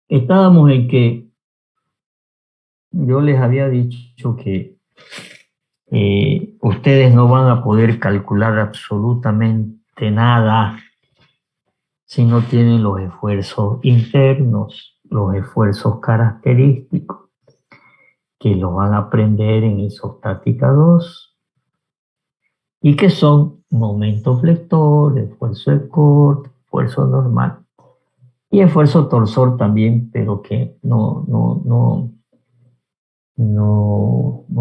Estábamos en que yo les había dicho que ustedes no van a poder calcular absolutamente nada si no tienen los esfuerzos internos, los esfuerzos característicos, que los van a aprender en isostática 2 y que son momento flector, esfuerzo de corte, esfuerzo normal y esfuerzo torsor también, pero que no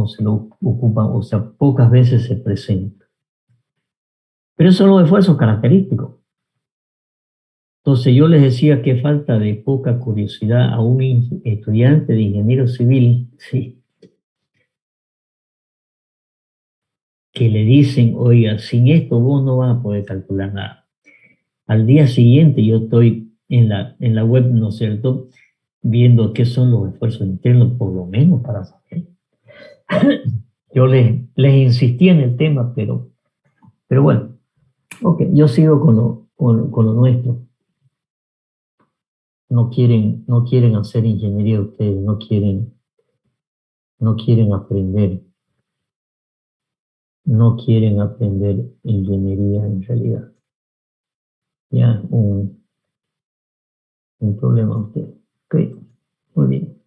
se lo ocupan, o sea, pocas veces se presenta. Pero esos son los esfuerzos característicos. Entonces yo les decía que falta de poca curiosidad a un estudiante de ingeniero civil, sí, que le dicen, oiga, sin esto vos no vas a poder calcular nada. Al día siguiente yo estoy en la web, ¿no es cierto?, viendo qué son los esfuerzos internos, por lo menos para saber. Yo les insistí en el tema, pero bueno, ok, yo sigo con lo nuestro. No quieren hacer ingeniería ustedes, no quieren aprender, no quieren aprender ingeniería en realidad. Ya, un problema ustedes. Ok, muy bien.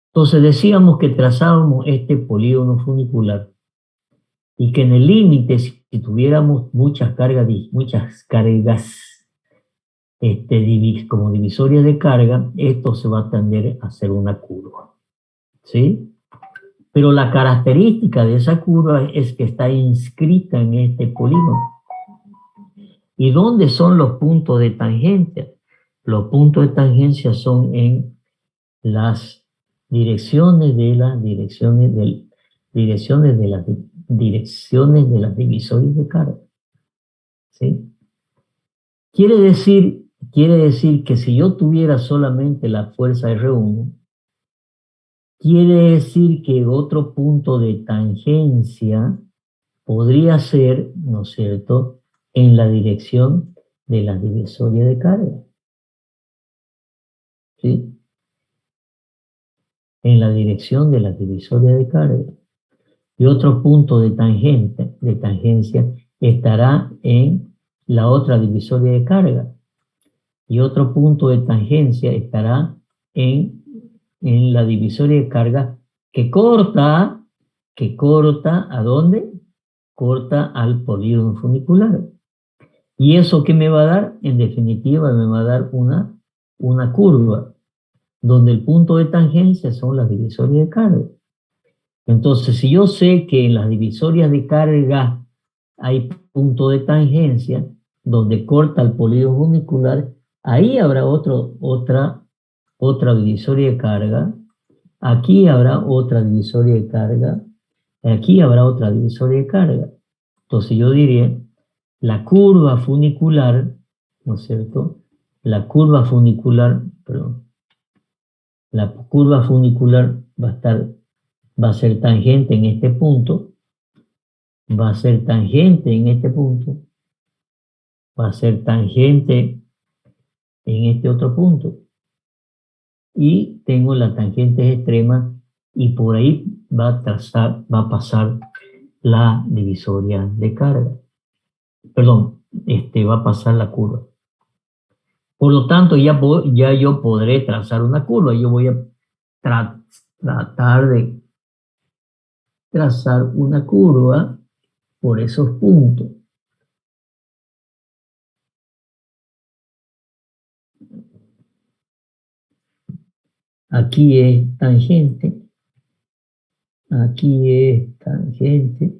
Entonces decíamos que trazábamos este polígono funicular y que en el límite, si tuviéramos muchas cargas como divisorias de carga, esto se va a tender a hacer una curva, ¿sí? Pero la característica de esa curva es que está inscrita en este polígono. ¿Y dónde son los puntos de tangencia? Los puntos de tangencia son en las direcciones de las direcciones de las divisorias de carga, ¿sí? Quiere decir, quiere decir que si yo tuviera solamente la fuerza R1, quiere decir que otro punto de tangencia podría ser, ¿no es cierto?, en la dirección de la divisoria de carga, ¿sí? En la dirección de la divisoria de carga. Y otro punto de tangencia estará en la otra divisoria de carga. Y otro punto de tangencia estará en la divisoria de carga que corta, ¿a dónde? Corta al polígono funicular. ¿Y eso qué me va a dar? En definitiva, me va a dar una curva, donde el punto de tangencia son las divisorias de carga. Entonces, si yo sé que en las divisorias de carga hay punto de tangencia, donde corta el polígono funicular, ahí habrá otra divisoria de carga, aquí habrá otra divisoria de carga, aquí habrá otra divisoria de carga. Entonces yo diría, la curva funicular, ¿no es cierto? Perdón, la curva funicular va a ser tangente en este punto, va a ser tangente en este punto, va a ser tangente en este otro punto. Y tengo las tangentes extremas y por ahí va a pasar la divisoria de carga. Perdón, va a pasar la curva. Por lo tanto, ya yo podré trazar una curva. Yo voy a tratar de trazar una curva por esos puntos. Aquí es tangente, aquí es tangente,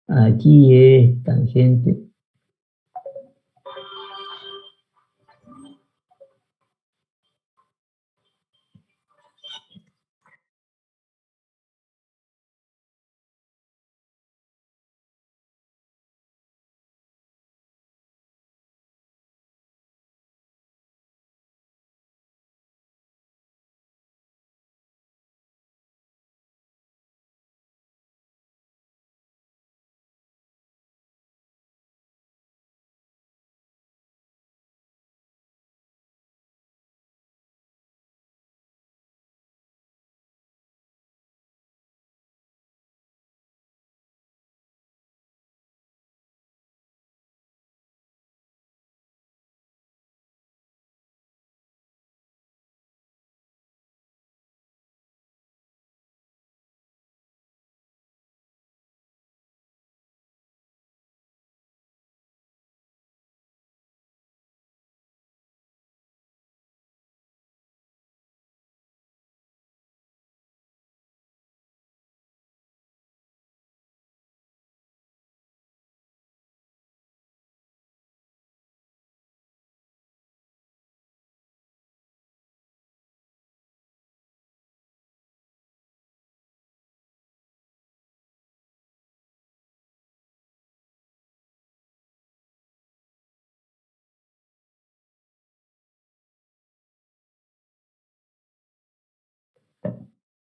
aquí es tangente.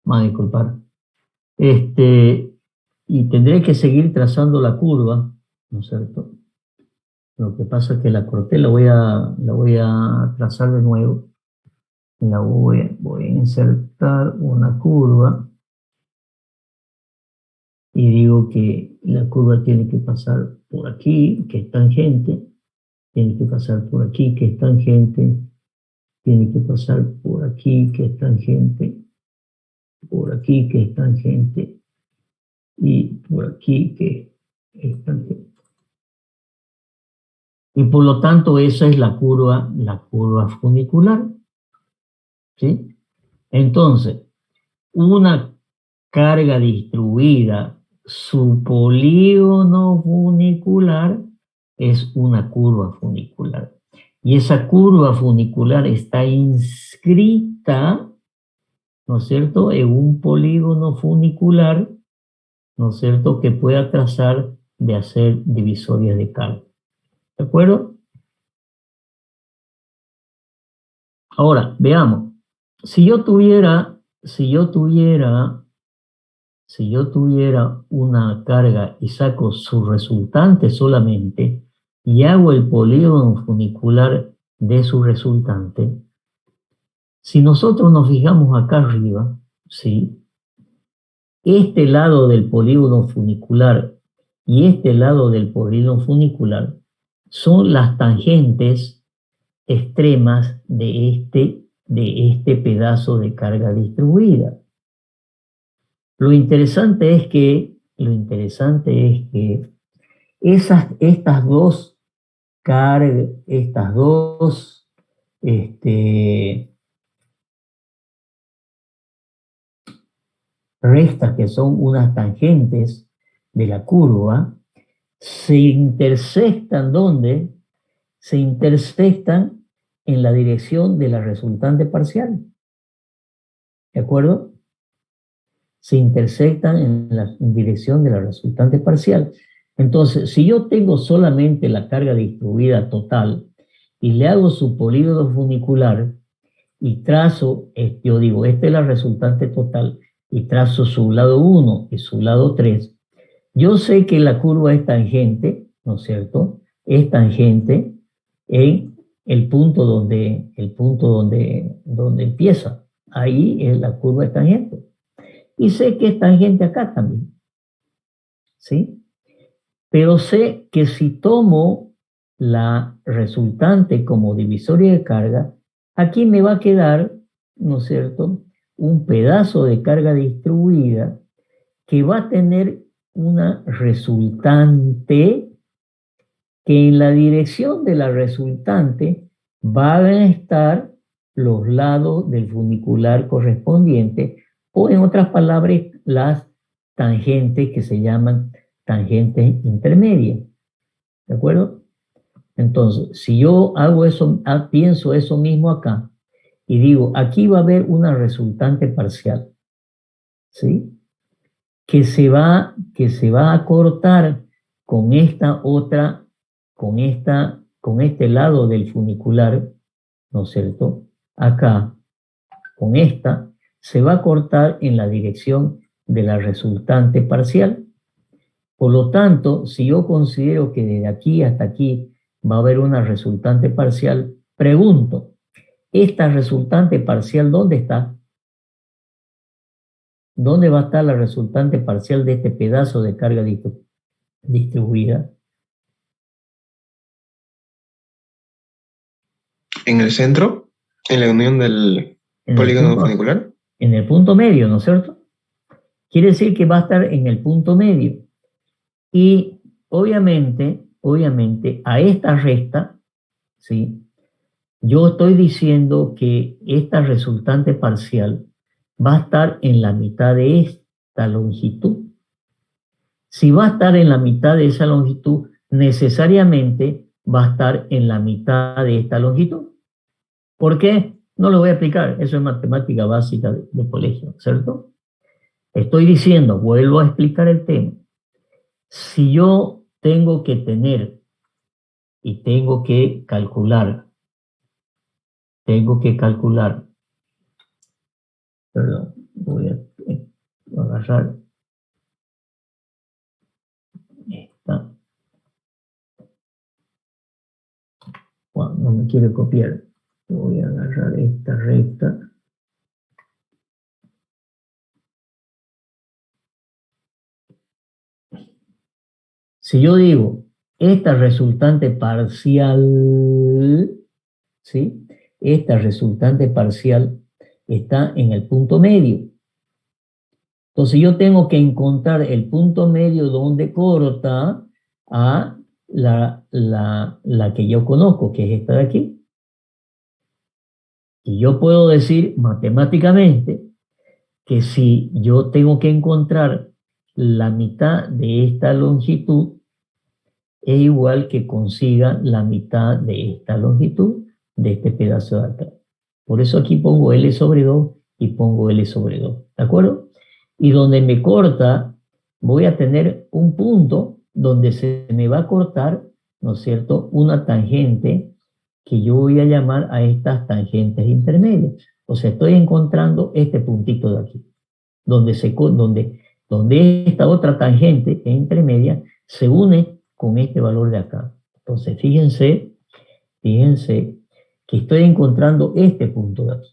van a disculpar. Y tendré que seguir trazando la curva, ¿no es cierto? Lo que pasa es que la corté, la voy a trazar de nuevo. Voy a insertar una curva y digo que la curva tiene que pasar por aquí, que es tangente, tiene que pasar por aquí, que es tangente, tiene que pasar por aquí, que es tangente, por aquí, que es tangente, y por aquí, que es tangente. Y por lo tanto, esa es la curva funicular, ¿sí? Entonces, una carga distribuida, su polígono funicular es una curva funicular. Y esa curva funicular está inscrita, ¿no es cierto?, en un polígono funicular, ¿no es cierto?, que pueda trazar de hacer divisorias de carga. ¿De acuerdo? Ahora, veamos. Si yo tuviera una carga y saco su resultante solamente y hago el polígono funicular de su resultante, si nosotros nos fijamos acá arriba, ¿sí?, este lado del polígono funicular y este lado del polígono funicular son las tangentes extremas de este pedazo de carga distribuida. Lo interesante es que estas dos cargas, estas dos restas que son unas tangentes de la curva, se intersectan ¿dónde? Se intersectan en la dirección de la resultante parcial. ¿De acuerdo? Se intersectan en la dirección de la resultante parcial. Entonces, si yo tengo solamente la carga distribuida total y le hago su polígono funicular y trazo, yo digo, esta es la resultante total y trazo su lado 1 y su lado 3, yo sé que la curva es tangente, ¿no es cierto? Es tangente en el punto donde empieza. Ahí la curva es tangente. Y sé que es tangente acá también, ¿sí? Pero sé que si tomo la resultante como divisoria de carga, aquí me va a quedar, ¿no es cierto?, un pedazo de carga distribuida que va a tener una resultante que en la dirección de la resultante van a estar los lados del funicular correspondiente, o en otras palabras, las tangentes que se llaman tangentes intermedias. ¿De acuerdo? Entonces, si yo hago eso, pienso eso mismo acá, y digo, aquí va a haber una resultante parcial, ¿sí?, que se va a cortar con esta otra, con este lado del funicular, ¿no es cierto? Acá, con esta, se va a cortar en la dirección de la resultante parcial. Por lo tanto, si yo considero que desde aquí hasta aquí va a haber una resultante parcial, pregunto, ¿esta resultante parcial dónde está? ¿Dónde va a estar la resultante parcial de este pedazo de carga distribuida? ¿En el centro? ¿En la unión del En el polígono punto, funicular? en el punto medio, ¿no es cierto? Quiere decir que va a estar en el punto medio. Y obviamente, a esta resta, ¿sí?, yo estoy diciendo que esta resultante parcial va a estar en la mitad de esta longitud. Si va a estar en la mitad de esa longitud, necesariamente va a estar en la mitad de esta longitud. ¿Por qué? No lo voy a explicar, eso es matemática básica de colegio, ¿cierto? Estoy diciendo, vuelvo a explicar el tema. Si yo tengo que tener y tengo que calcular, perdón, voy a Voy a agarrar esta. Bueno, no me quiere copiar. Voy a agarrar esta recta. Si yo digo, esta resultante parcial, ¿sí? Esta resultante parcial está en el punto medio. Entonces yo tengo que encontrar el punto medio donde corta a la que yo conozco, que es esta de aquí. Y yo puedo decir matemáticamente que si yo tengo que encontrar la mitad de esta longitud, es igual que consiga la mitad de esta longitud de este pedazo de acá. Por eso aquí pongo L sobre 2 y pongo L sobre 2, ¿de acuerdo? Y donde me corta, voy a tener un punto donde se me va a cortar, ¿no es cierto?, una tangente que yo voy a llamar a estas tangentes intermedias. O sea, estoy encontrando este puntito de aquí, donde esta otra tangente intermedia se une con este valor de acá. Entonces, fíjense que estoy encontrando este punto de aquí.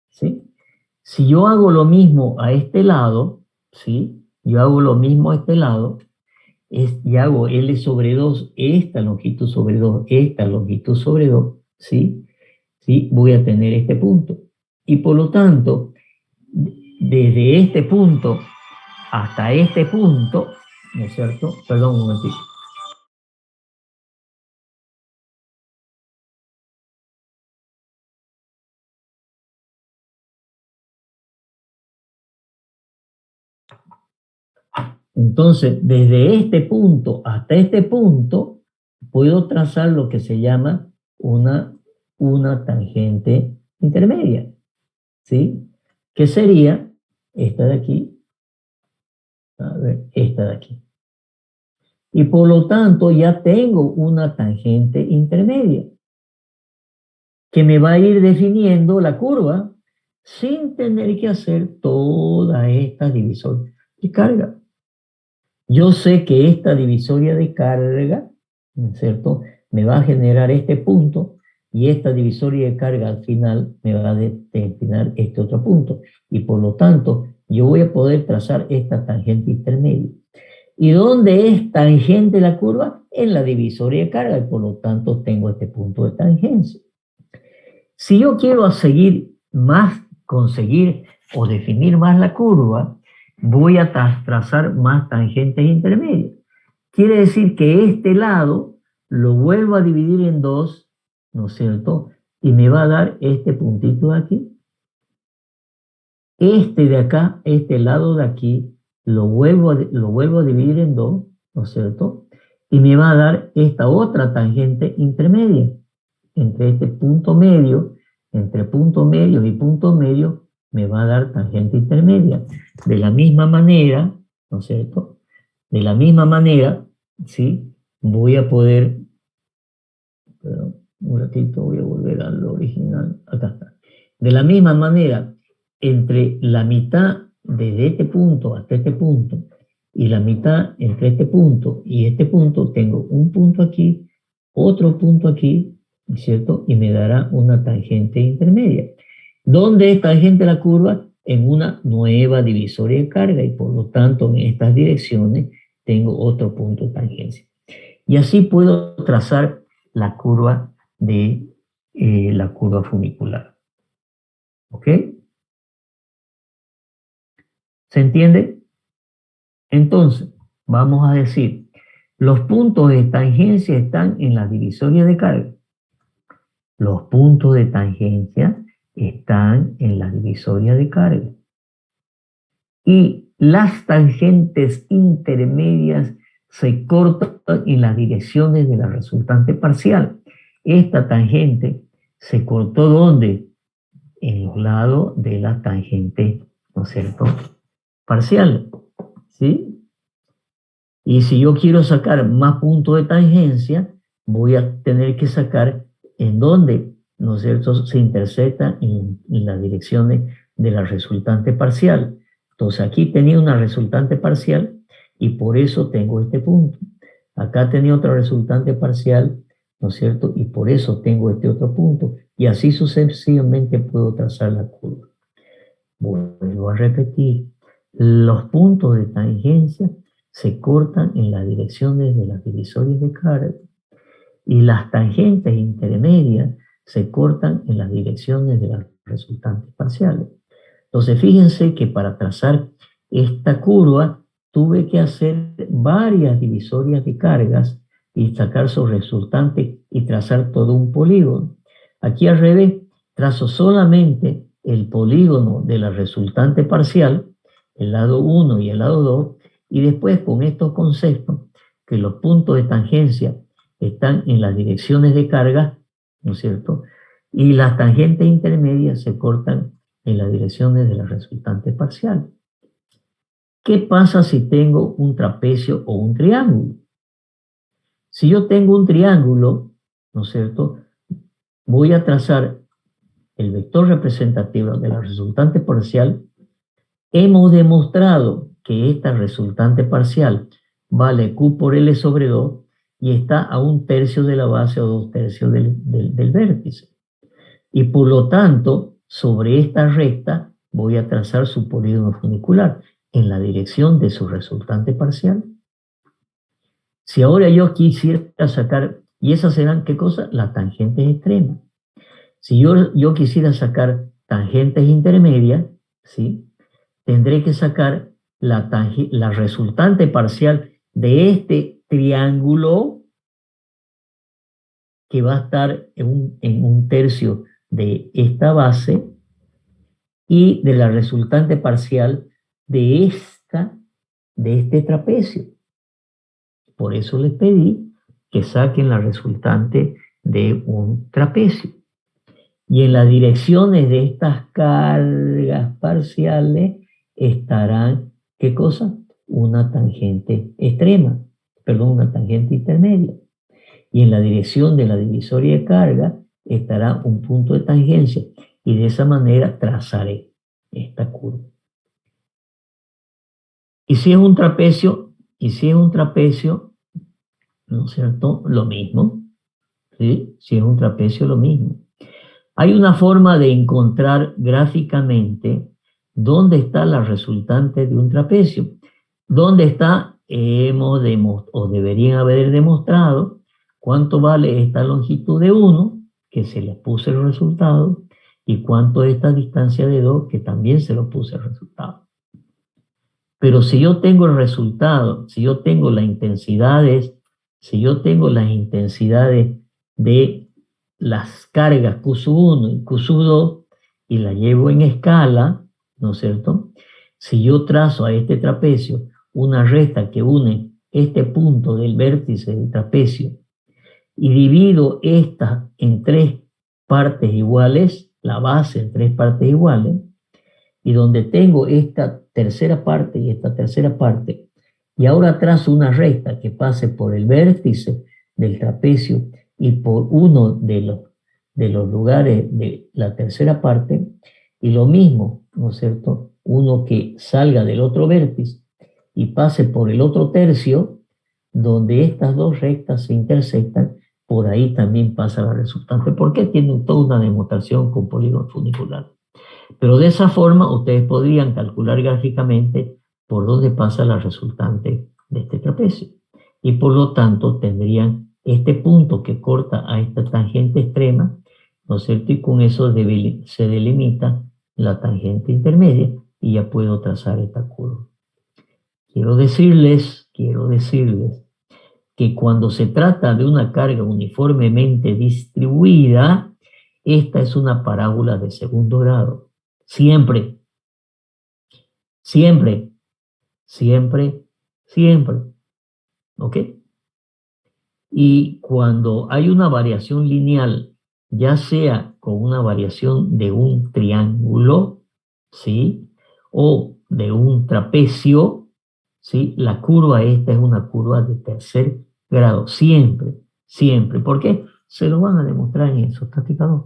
¿Sí? Si yo hago lo mismo a este lado, ¿sí? Yo hago lo mismo a este lado, y hago L sobre 2, esta longitud sobre 2, esta longitud sobre 2, ¿sí? ¿Sí? Voy a tener este punto. Y por lo tanto, desde este punto hasta este punto, ¿no es cierto? Perdón un momentito. Entonces, desde este punto hasta este punto, puedo trazar lo que se llama una tangente intermedia, ¿sí? Que sería esta de aquí, a ver, esta de aquí. Y por lo tanto, ya tengo una tangente intermedia que me va a ir definiendo la curva sin tener que hacer toda esta divisoria de carga. Yo sé que esta divisoria de carga, ¿no es cierto?, me va a generar este punto y esta divisoria de carga al final me va a determinar este otro punto. Y por lo tanto, yo voy a poder trazar esta tangente intermedia. ¿Y dónde es tangente la curva? En la divisoria de carga y por lo tanto tengo este punto de tangencia. Si yo quiero conseguir o definir más la curva, voy a trazar más tangentes intermedias. Quiere decir que este lado lo vuelvo a dividir en dos, ¿no es cierto? Y me va a dar este puntito de aquí. Este de acá, este lado de aquí, lo vuelvo a dividir en dos, ¿no es cierto? Y me va a dar esta otra tangente intermedia. Entre este punto medio, entre punto medio y punto medio, me va a dar tangente intermedia. De la misma manera, ¿no es cierto? De la misma manera, ¿sí? Voy a poder, perdón, un ratito, voy a volver al original, acá está. De la misma manera, entre la mitad desde este punto hasta este punto y la mitad entre este punto y este punto, tengo un punto aquí, otro punto aquí, ¿cierto? Y me dará una tangente intermedia. ¿Dónde es tangente la curva? En una nueva divisoria de carga y por lo tanto en estas direcciones tengo otro punto de tangencia. Y así puedo trazar la curva de la curva funicular. ¿Ok? ¿Se entiende? Entonces, vamos a decir, los puntos de tangencia están en la divisoria de carga. Los puntos de tangencia están en la divisoria de carga. Y las tangentes intermedias se cortan en las direcciones de la resultante parcial. Esta tangente se cortó ¿dónde? En los lados de la tangente, ¿no es cierto?, parcial. ¿Sí? Y si yo quiero sacar más puntos de tangencia, voy a tener que sacar en dónde, ¿no es cierto?, se intersecta en las direcciones de la resultante parcial. Entonces aquí tenía una resultante parcial y por eso tengo este punto. Acá tenía otra resultante parcial, ¿no es cierto? Y por eso tengo este otro punto. Y así sucesivamente puedo trazar la curva. Vuelvo a repetir, los puntos de tangencia se cortan en las direcciones de las divisorias de carga y las tangentes intermedias se cortan en las direcciones de las resultantes parciales. Entonces, fíjense que para trazar esta curva tuve que hacer varias divisorias de cargas y sacar su resultante y trazar todo un polígono. Aquí al revés, trazo solamente el polígono de la resultante parcial, el lado 1 y el lado 2, y después con estos conceptos, que los puntos de tangencia están en las direcciones de carga, ¿no es cierto? Y las tangentes intermedias se cortan en las direcciones de la resultante parcial. ¿Qué pasa si tengo un trapecio o un triángulo? Si yo tengo un triángulo, ¿no es cierto? Voy a trazar el vector representativo de la resultante parcial. Hemos demostrado que esta resultante parcial vale Q por L sobre 2 y está a 1/3 de la base o 2/3 del vértice. Y por lo tanto, sobre esta recta voy a trazar su polígono funicular en la dirección de su resultante parcial. Si ahora yo quisiera sacar, y esas serán, ¿qué cosa? Las tangentes extremas. Si yo quisiera sacar tangentes intermedias, ¿sí? Tendré que sacar la resultante parcial de este triángulo que va a estar en 1/3 de esta base y de la resultante parcial de este trapecio. Por eso les pedí que saquen la resultante de un trapecio. Y en las direcciones de estas cargas parciales estarán, ¿qué cosa? Una tangente extrema, perdón, una tangente intermedia. Y en la dirección de la divisoria de carga estará un punto de tangencia. Y de esa manera trazaré esta curva. Y si es un trapecio, ¿no es cierto? Lo mismo. ¿Sí? Si es un trapecio, lo mismo. Hay una forma de encontrar gráficamente dónde está la resultante de un trapecio. ¿Dónde está? Deberían haber demostrado cuánto vale esta longitud de 1, que se le puse el resultado, y cuánto esta distancia de 2, que también se lo puse el resultado. Pero si yo tengo el resultado, si yo tengo las intensidades de las cargas Q1 y Q2 y la llevo en escala, ¿no es cierto? Si yo trazo a este trapecio una recta que une este punto del vértice del trapecio y divido esta en 3 partes iguales, la base en 3 partes iguales, y donde tengo esta tercera parte y esta tercera parte, y ahora trazo una recta que pase por el vértice del trapecio y por uno de los lugares de la tercera parte, y lo mismo, ¿no es cierto? Uno que salga del otro vértice y pase por el otro tercio, donde estas dos rectas se intersectan, por ahí también pasa la resultante. ¿Por qué? Tiene toda una demostración con polígono funicular. Pero de esa forma ustedes podrían calcular gráficamente por dónde pasa la resultante de este trapecio. Y por lo tanto tendrían este punto que corta a esta tangente extrema, ¿no es cierto? Y con eso se delimita la tangente intermedia y ya puedo trazar esta curva. Quiero decirles que cuando se trata de una carga uniformemente distribuida, esta es una parábola de segundo grado. Siempre, siempre, siempre, siempre. ¿Ok? Y cuando hay una variación lineal, ya sea con una variación de un triángulo, ¿sí? O de un trapecio, ¿sí? La curva esta es una curva de tercer grado. Siempre, siempre. ¿Por qué? Se lo van a demostrar en isostática 2.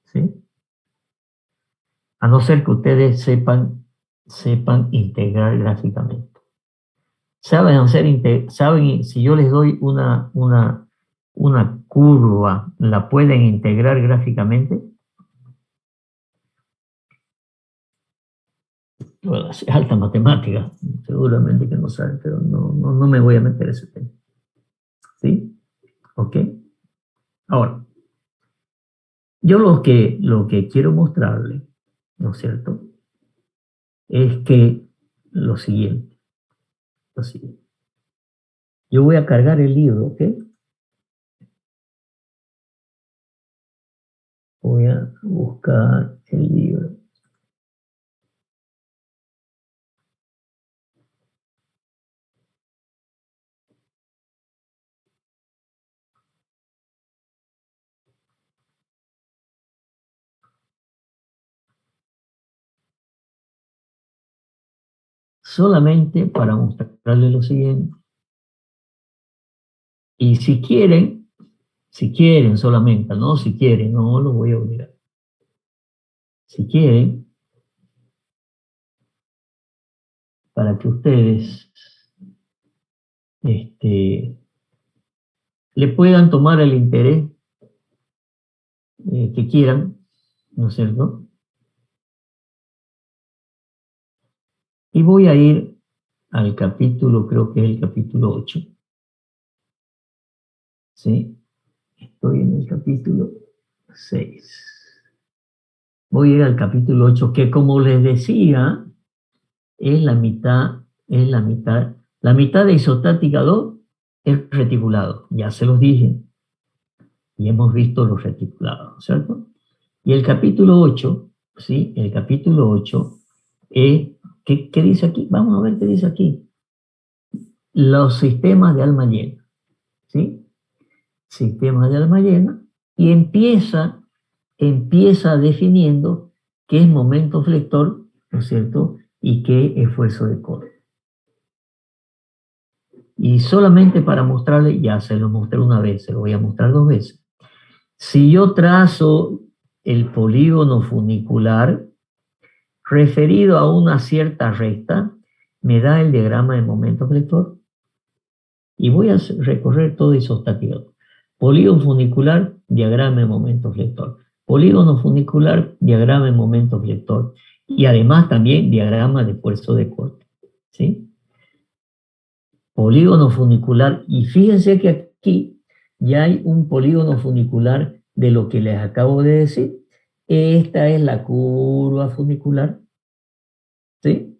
¿Sí? A no ser que ustedes sepan sepan integrar gráficamente. Saben, si yo les doy una curva, ¿la pueden integrar gráficamente? Bueno, es alta matemática, seguramente que no saben, pero no me voy a meter ese tema. ¿Sí? ¿Ok? Ahora, yo lo que quiero mostrarle, ¿no es cierto?, es que lo siguiente. Yo voy a cargar el libro, ¿ok? Voy a buscar el libro. Solamente para mostrarles lo siguiente. Y si quieren solamente, no si quieren, no lo voy a obligar. Si quieren, para que ustedes le puedan tomar el interés que quieran, ¿no es cierto? Y voy a ir al capítulo, creo que es el capítulo 8. ¿Sí? Estoy en el capítulo 6. Voy a ir al capítulo 8, que como les decía, es la mitad. La mitad de isostática 2 es reticulado, ya se los dije, y hemos visto los reticulados, ¿cierto? Y el capítulo 8, ¿sí? El capítulo 8 es, ¿qué dice aquí? Vamos a ver qué dice aquí. Los sistemas de alma llena, ¿sí? Sistemas de alma llena, y empieza definiendo qué es momento flector, ¿no es cierto? Y qué es esfuerzo de corte. Y solamente para mostrarle, ya se lo mostré una vez, se lo voy a mostrar 2 veces. Si yo trazo el polígono funicular referido a una cierta recta, me da el diagrama de momento flector. Y voy a recorrer todo isostático. Polígono funicular, diagrama de momento flector. Polígono funicular, diagrama de momento flector. Y además también diagrama de esfuerzo de corte. ¿Sí? Polígono funicular. Y fíjense que aquí ya hay un polígono funicular de lo que les acabo de decir. Esta es la curva funicular. ¿Sí?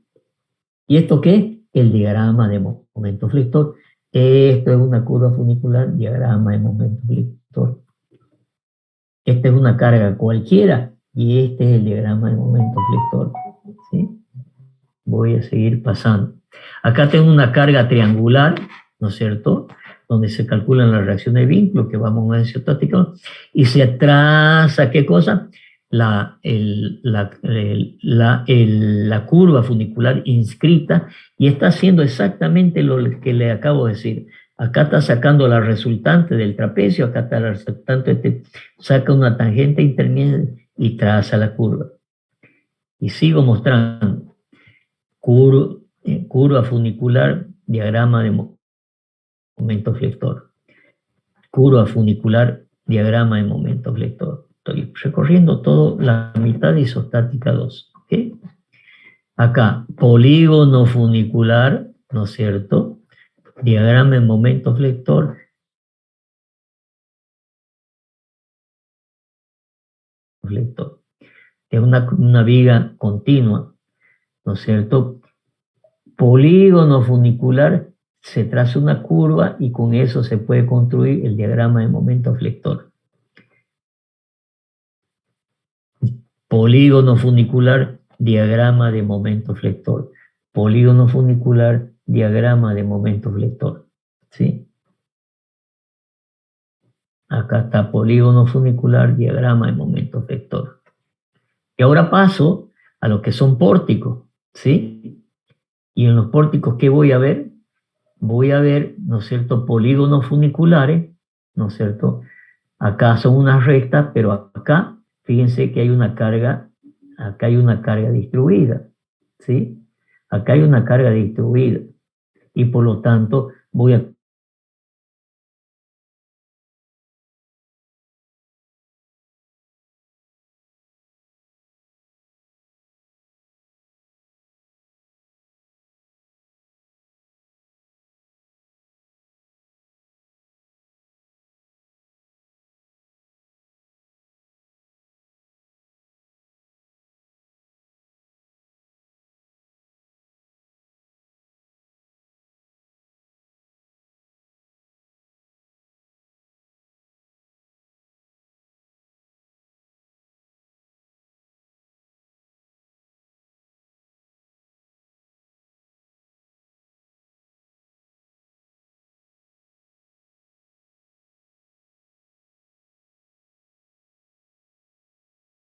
¿Y esto qué es? El diagrama de momento flector. Esto es una curva funicular, diagrama de momento flector. Esta es una carga cualquiera y este es el diagrama de momento flector. ¿Sí? Voy a seguir pasando. Acá tengo una carga triangular, ¿no es cierto?, donde se calculan las reacciones de vínculo que vamos a ver isostático, y se traza, ¿qué cosa? La curva funicular inscrita, y está haciendo exactamente lo que le acabo de decir. Acá está sacando la resultante del trapecio, acá está la resultante, saca una tangente intermedia y traza la curva. Y sigo mostrando. Curva funicular, diagrama de momento flector. Curva funicular, diagrama de momento flector. Estoy recorriendo todo la mitad de isostática 2. ¿Okay? Acá, polígono funicular, ¿no es cierto? Diagrama de momento flector. Es una viga continua, ¿no es cierto? Polígono funicular, se traza una curva y con eso se puede construir el diagrama de momento flector. Polígono funicular, diagrama de momento flector. Polígono funicular, diagrama de momento flector. ¿Sí? Acá está polígono funicular, diagrama de momento flector. Y ahora paso a lo que son pórticos. ¿Sí? Y en los pórticos, ¿qué voy a ver? Voy a ver, ¿no es cierto?, polígonos funiculares, ¿no es cierto? Acá son unas rectas, pero acá, fíjense que hay una carga, acá hay una carga distribuida, ¿sí? Acá hay una carga distribuida y por lo tanto voy a